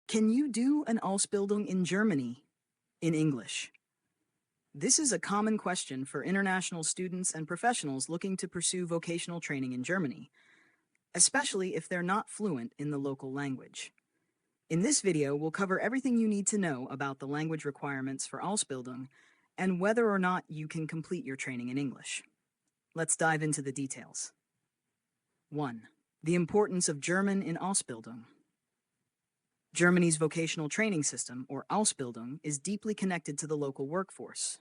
Can you do an Ausbildung in Germany in English? This is a common question for international students and professionals looking to pursue vocational training in Germany, especially if they're not fluent in the local language. In this video, we'll cover everything you need to know about the language requirements for Ausbildung and whether or not you can complete your training in English. Let's dive into the details. 1. The importance of German in Ausbildung. Germany's vocational training system, or Ausbildung, is deeply connected to the local workforce.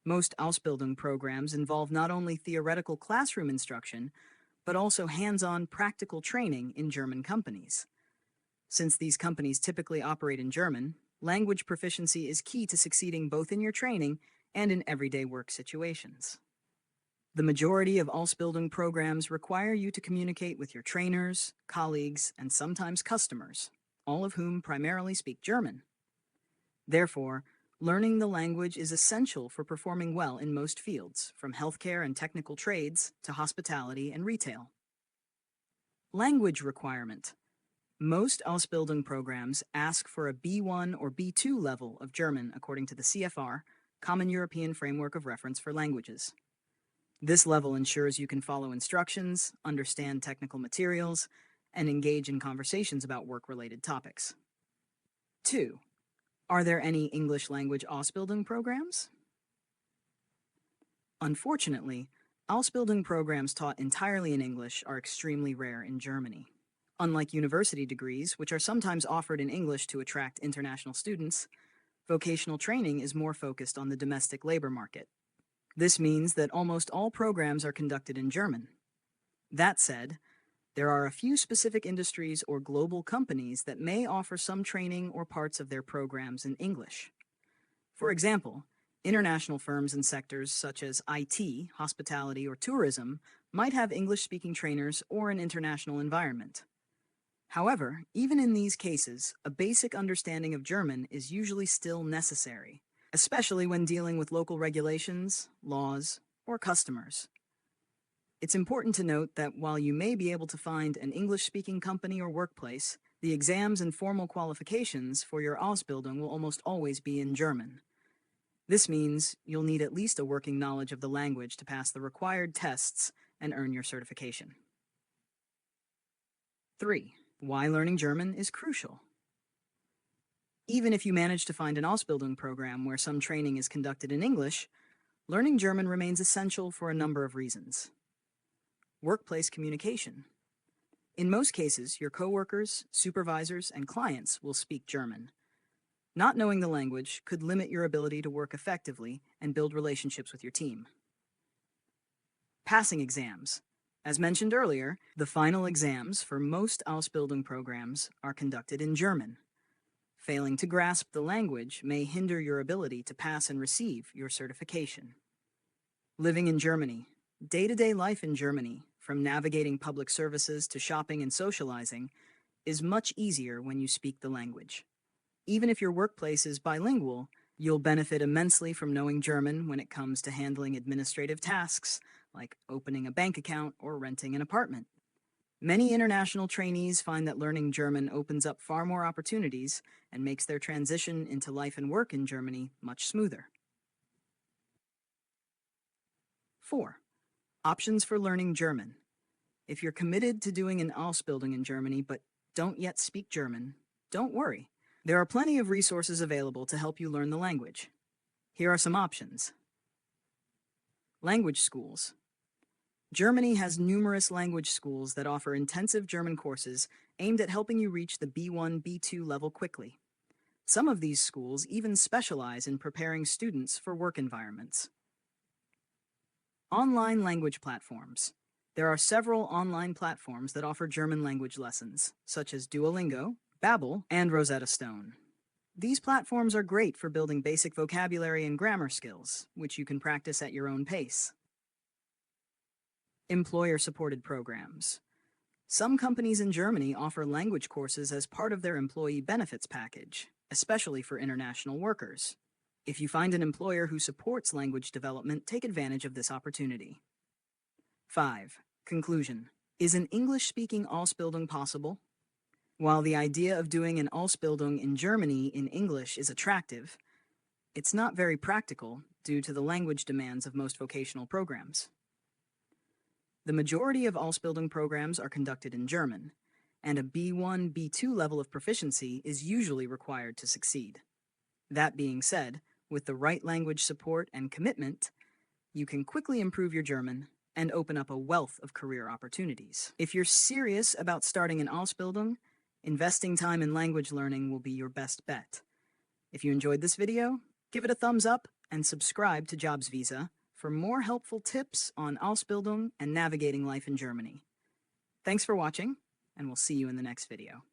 Most Ausbildung programs involve not only theoretical classroom instruction, but also hands-on practical training in German companies. Since these companies typically operate in German, language proficiency is key to succeeding both in your training and in everyday work situations. The majority of Ausbildung programs require you to communicate with your trainers, colleagues, and sometimes customers, all of whom primarily speak German. Therefore, learning the language is essential for performing well in most fields, from healthcare and technical trades to hospitality and retail. Language requirement. Most Ausbildung programs ask for a B1 or B2 level of German according to the CFR, Common European Framework of Reference for Languages. This level ensures you can follow instructions, understand technical materials, and engage in conversations about work-related topics. 2. Are there any English language Ausbildung programs? Unfortunately, Ausbildung programs taught entirely in English are extremely rare in Germany. Unlike university degrees, which are sometimes offered in English to attract international students, vocational training is more focused on the domestic labor market. This means that almost all programs are conducted in German. That said, there are a few specific industries or global companies that may offer some training or parts of their programs in English. For example, international firms in sectors such as IT, hospitality, or tourism might have English-speaking trainers or an international environment. However, even in these cases, a basic understanding of German is usually still necessary, especially when dealing with local regulations, laws, or customers. It's important to note that while you may be able to find an English-speaking company or workplace, the exams and formal qualifications for your Ausbildung will almost always be in German. This means you'll need at least a working knowledge of the language to pass the required tests and earn your certification. 3. Why learning German is crucial. Even if you manage to find an Ausbildung program where some training is conducted in English, learning German remains essential for a number of reasons. Workplace communication. In most cases, your coworkers, supervisors, and clients will speak German. Not knowing the language could limit your ability to work effectively and build relationships with your team. Passing exams. As mentioned earlier, the final exams for most Ausbildung programs are conducted in German. Failing to grasp the language may hinder your ability to pass and receive your certification. Living in Germany. Day-to-day life in Germany, from navigating public services to shopping and socializing, is much easier when you speak the language. Even if your workplace is bilingual, you'll benefit immensely from knowing German when it comes to handling administrative tasks, like opening a bank account or renting an apartment. Many international trainees find that learning German opens up far more opportunities and makes their transition into life and work in Germany much smoother. 4. Options for learning German. If you're committed to doing an Ausbildung in Germany but don't yet speak German, don't worry. There are plenty of resources available to help you learn the language. Here are some options. Language schools. Germany has numerous language schools that offer intensive German courses aimed at helping you reach the B1, B2 level quickly. Some of these schools even specialize in preparing students for work environments. Online language platforms. There are several online platforms that offer German language lessons, such as Duolingo, Babbel, and Rosetta Stone. These platforms are great for building basic vocabulary and grammar skills, which you can practice at your own pace. Employer-supported programs. Some companies in Germany offer language courses as part of their employee benefits package, especially for international workers. If you find an employer who supports language development, take advantage of this opportunity. 5. Conclusion. Is an English-speaking Ausbildung possible? While the idea of doing an Ausbildung in Germany in English is attractive, it's not very practical due to the language demands of most vocational programs. The majority of Ausbildung programs are conducted in German, and a B1, B2 level of proficiency is usually required to succeed. That being said, with the right language support and commitment, you can quickly improve your German and open up a wealth of career opportunities. If you're serious about starting an Ausbildung, investing time in language learning will be your best bet. If you enjoyed this video, give it a thumbs up and subscribe to Jobs Visa for more helpful tips on Ausbildung and navigating life in Germany. Thanks for watching, and we'll see you in the next video.